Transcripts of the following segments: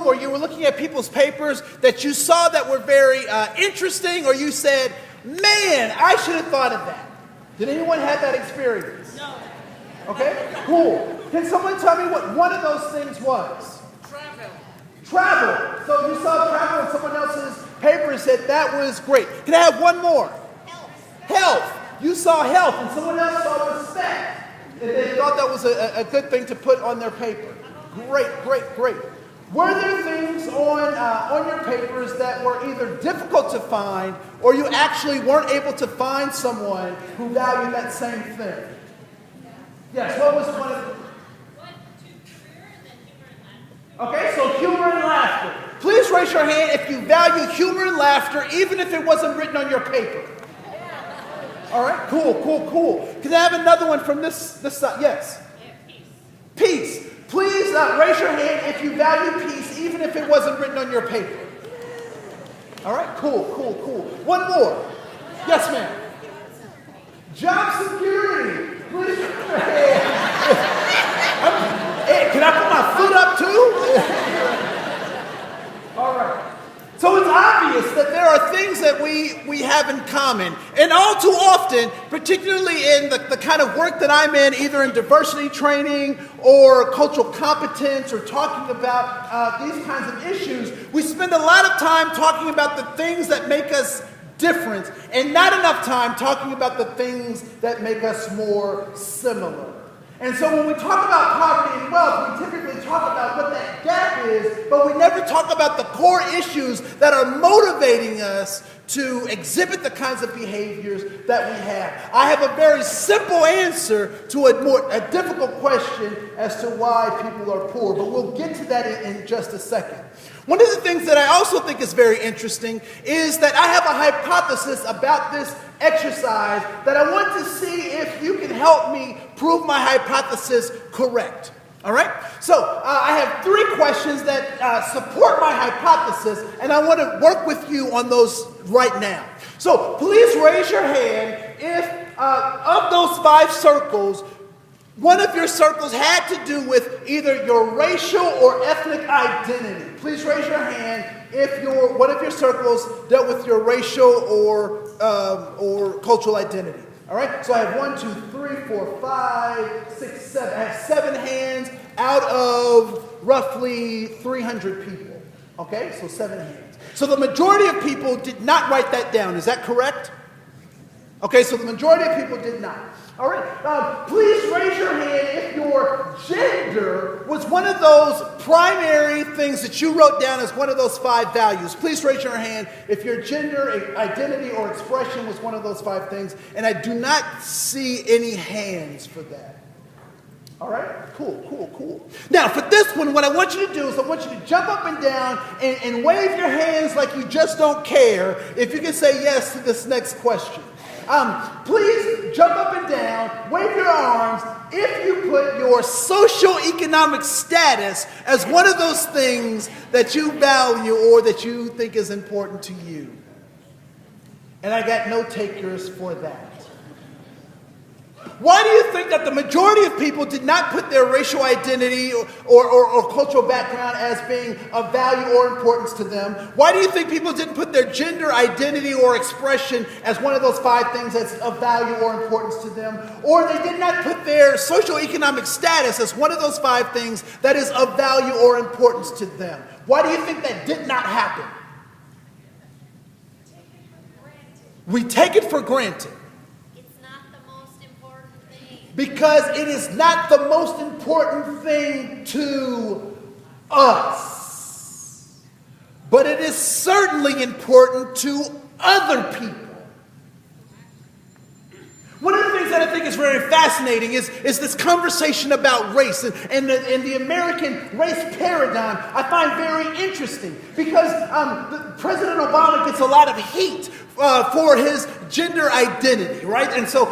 or you were looking at people's papers that you saw that were very interesting, or you said, man, I should have thought of that? Did anyone have that experience? No. Okay, cool. Can someone tell me what one of those things was? Travel. Travel. So you saw travel in someone else's paper and said that was great. Can I have one more? Health. You saw health and someone else saw respect. And they thought that was a good thing to put on their paper. Great, great, great. Were there things on your papers that were either difficult to find or you actually weren't able to find someone who valued that same thing? Yes, what was one of them? Okay, so humor and laughter. Please raise your hand if you value humor and laughter, even if it wasn't written on your paper. All right, cool, cool, cool. Can I have another one from this side? Yes. Peace. Please raise your hand if you value peace, even if it wasn't written on your paper. All right, cool, cool, cool. One more. Yes, ma'am. Job security. Please raise your hand. Hey, can I put my foot up too? All right. So it's obvious that there are things that we have in common. And all too often, particularly in the kind of work that I'm in, either in diversity training or cultural competence or talking about these kinds of issues, we spend a lot of time talking about the things that make us different and not enough time talking about the things that make us more similar. And so when we talk about poverty and wealth, we typically talk about what that gap is, but we never talk about the core issues that are motivating us to exhibit the kinds of behaviors that we have. I have a very simple answer to a difficult question as to why people are poor, but we'll get to that in just a second. One of the things that I also think is very interesting is that I have a hypothesis about this exercise that I want to see if you can help me prove my hypothesis correct. All right? So I have 3 questions that support my hypothesis, and I want to work with you on those right now. So please raise your hand if of those 5 circles, one of your circles had to do with either your racial or ethnic identity. Please raise your hand if one of your circles dealt with your racial or cultural identity. All right? So I have 1, 2, 3, 4, 5, 6, 7. I have 7 hands out of roughly 300 people. Okay? So 7 hands. So the majority of people did not write that down. Is that correct? Okay, so the majority of people did not. All right, please raise your hand if your gender was one of those primary things that you wrote down as one of those 5 values. Please raise your hand if your gender, identity, or expression was one of those 5 things. And I do not see any hands for that. All right, cool, cool, cool. Now, for this one, what I want you to do is I want you to jump up and down and wave your hands like you just don't care if you can say yes to this next question. Please jump up and down, wave your arms if you put your socioeconomic status as one of those things that you value or that you think is important to you. And I got no takers for that. Why do you think that the majority of people did not put their racial identity or cultural background as being of value or importance to them? Why do you think people didn't put their gender identity or expression as one of those 5 things that's of value or importance to them? Or they did not put their socioeconomic status as one of those 5 things that is of value or importance to them? Why do you think that did not happen? We take it for granted. Because it is not the most important thing to us. But it is certainly important to other people. One of the things that I think is very fascinating is this conversation about race and the American race paradigm I find very interesting because President Obama gets a lot of heat for his gender identity, right? And so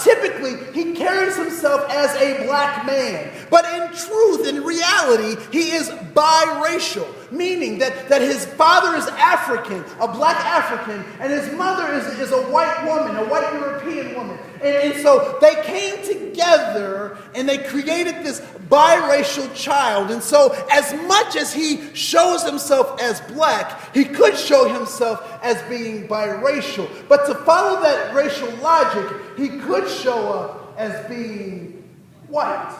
typically he carries himself as a black man. But in truth, in reality, he is biracial, meaning that his father is African, a black African, and his mother is a white woman, a white European European woman. And so they came together and they created this biracial child. And so as much as he shows himself as black, he could show himself as being biracial. But to follow that racial logic, he could show up as being white.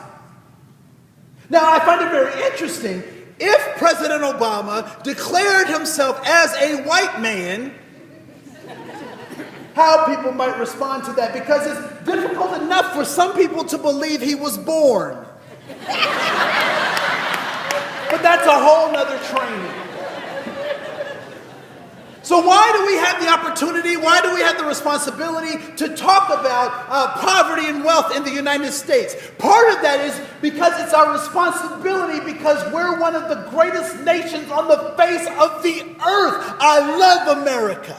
Now, I find it very interesting. If President Obama declared himself as a white man, how people might respond to that, because it's difficult enough for some people to believe he was born. But that's a whole nother training. So why do we have the opportunity, why do we have the responsibility to talk about poverty and wealth in the United States? Part of that is because it's our responsibility, because we're one of the greatest nations on the face of the earth. I love America.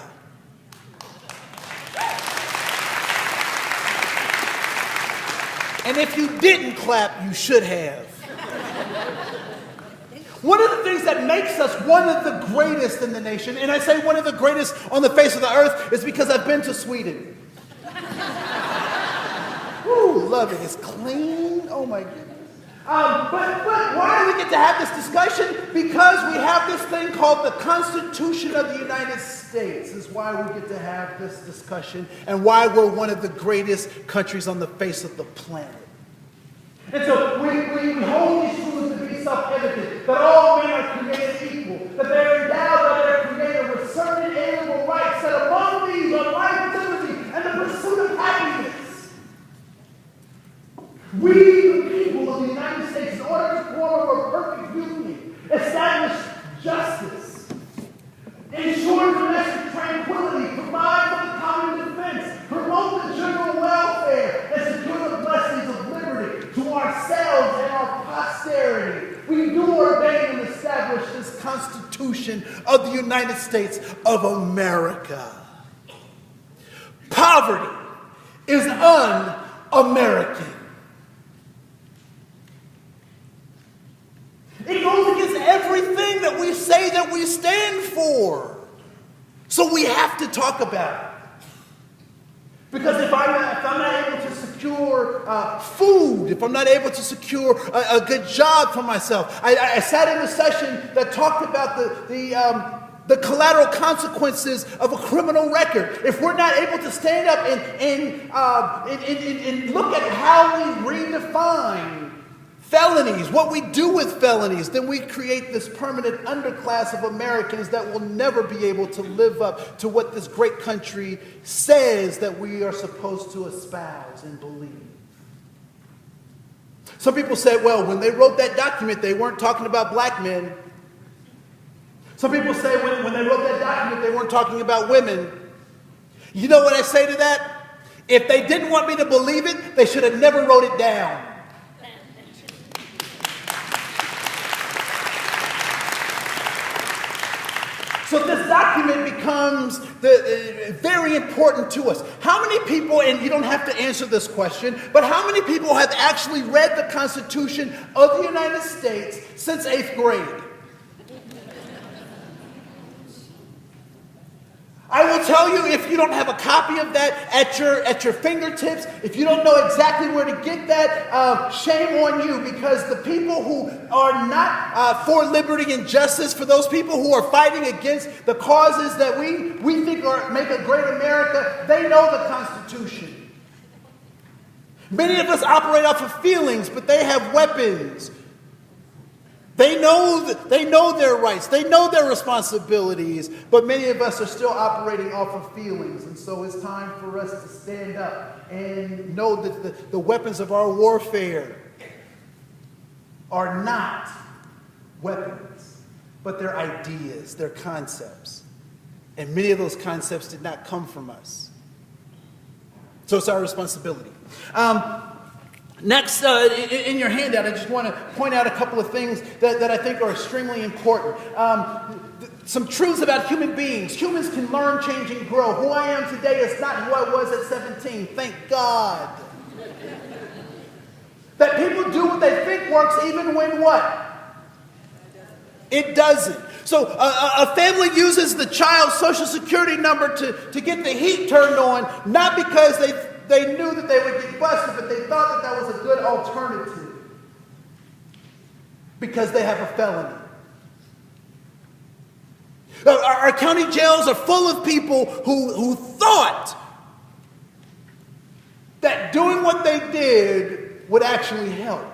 And if you didn't clap, you should have. One of the things that makes us one of the greatest in the nation, and I say one of the greatest on the face of the earth, is because I've been to Sweden. Ooh, love it. It's clean. Oh my goodness. But why do we get to have this discussion? Because we have this thing called the Constitution of the United States is why we get to have this discussion and why we're one of the greatest countries on the face of the planet. And so we hold these truths to be self-evident, that all men are created equal, that they're endowed by their Creator with certain inalienable rights, that among these are life, liberty, and the pursuit of happiness. We, the people of the United States, in order to form a perfect union, establish justice, ensure domestic tranquility, provide for the common defense, promote the general welfare, and secure the blessings of liberty to ourselves and our posterity. We do ordain and establish this Constitution of the United States of America. Poverty is un-American. It goes against everything that we say that we stand for. So we have to talk about it. Because if I'm not able to secure food, if I'm not able to secure a good job for myself, I sat in a session that talked about the collateral consequences of a criminal record. If we're not able to stand up and look at how we redefine felonies, what we do with felonies, then we create this permanent underclass of Americans that will never be able to live up to what this great country says that we are supposed to espouse and believe. Some people say, well, when they wrote that document, they weren't talking about black men. Some people say when they wrote that document, they weren't talking about women. You know what I say to that? If they didn't want me to believe it, they should have never wrote it down. So this document becomes very important to us. How many people, and you don't have to answer this question, but how many people have actually read the Constitution of the United States since 8th grade? I will tell you, if you don't have a copy of that at your fingertips, if you don't know exactly where to get that, shame on you, because the people who are not for liberty and justice, for those people who are fighting against the causes that we think make a great America, they know the Constitution. Many of us operate off of feelings, but they have weapons. They know their rights. They know their responsibilities. But many of us are still operating off of feelings. And so it's time for us to stand up and know that the weapons of our warfare are not weapons, but they're ideas, they're concepts. And many of those concepts did not come from us. So it's our responsibility. Next, in your handout, I just want to point out a couple of things that I think are extremely important. Some truths about human beings. Humans can learn, change, and grow. Who I am today is not who I was at 17. Thank God. That people do what they think works even when what? It doesn't. So a family uses the child's social security number to get the heat turned on, not because they knew that they would get busted, but they thought that that was a good alternative because they have a felony. Our county jails are full of people who thought that doing what they did would actually help.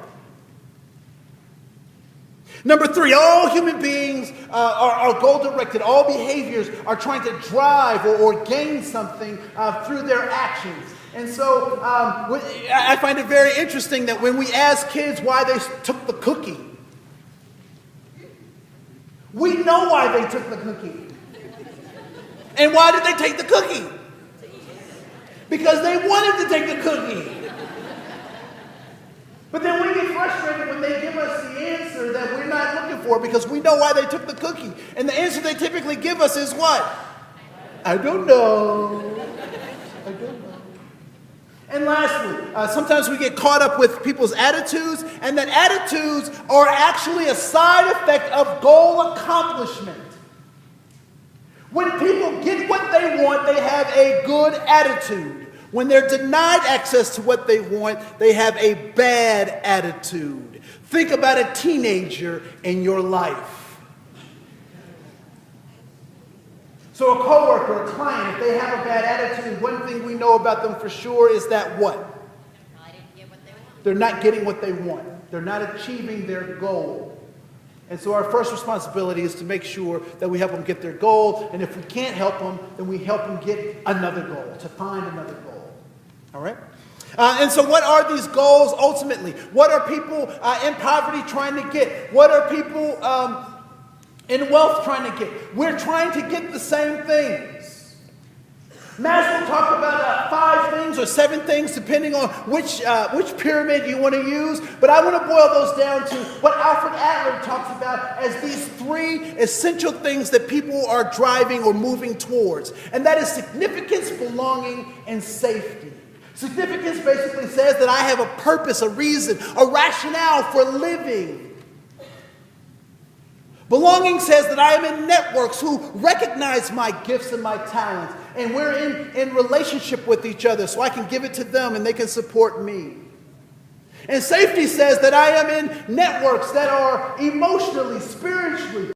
Number 3, all human beings are goal-directed. All behaviors are trying to drive or gain something through their actions. And so I find it very interesting that when we ask kids why they took the cookie, we know why they took the cookie. And why did they take the cookie? Because they wanted to take the cookie. But then we get frustrated when they give us the answer that we're not looking for because we know why they took the cookie. And the answer they typically give us is what? I don't know. I don't know. And lastly, sometimes we get caught up with people's attitudes, and that attitudes are actually a side effect of goal accomplishment. When people get what they want, they have a good attitude. When they're denied access to what they want, they have a bad attitude. Think about a teenager in your life. So a coworker, a client, if they have a bad attitude, one thing we know about them for sure is that what? They're not getting what they want. They're not achieving their goal. And so our first responsibility is to make sure that we help them get their goal. And if we can't help them, then we help them get another goal, to find another goal. All right? And so what are these goals ultimately? What are people in poverty trying to get? What are people in wealth trying to get? We're trying to get the same things. Maslow talked about 5 things or 7 things, depending on which pyramid you want to use. But I want to boil those down to what Alfred Adler talks about as these 3 essential things that people are driving or moving towards. And that is significance, belonging, and safety. Significance basically says that I have a purpose, a reason, a rationale for living. Belonging says that I am in networks who recognize my gifts and my talents. And we're in relationship with each other so I can give it to them and they can support me. And safety says that I am in networks that are emotionally, spiritually,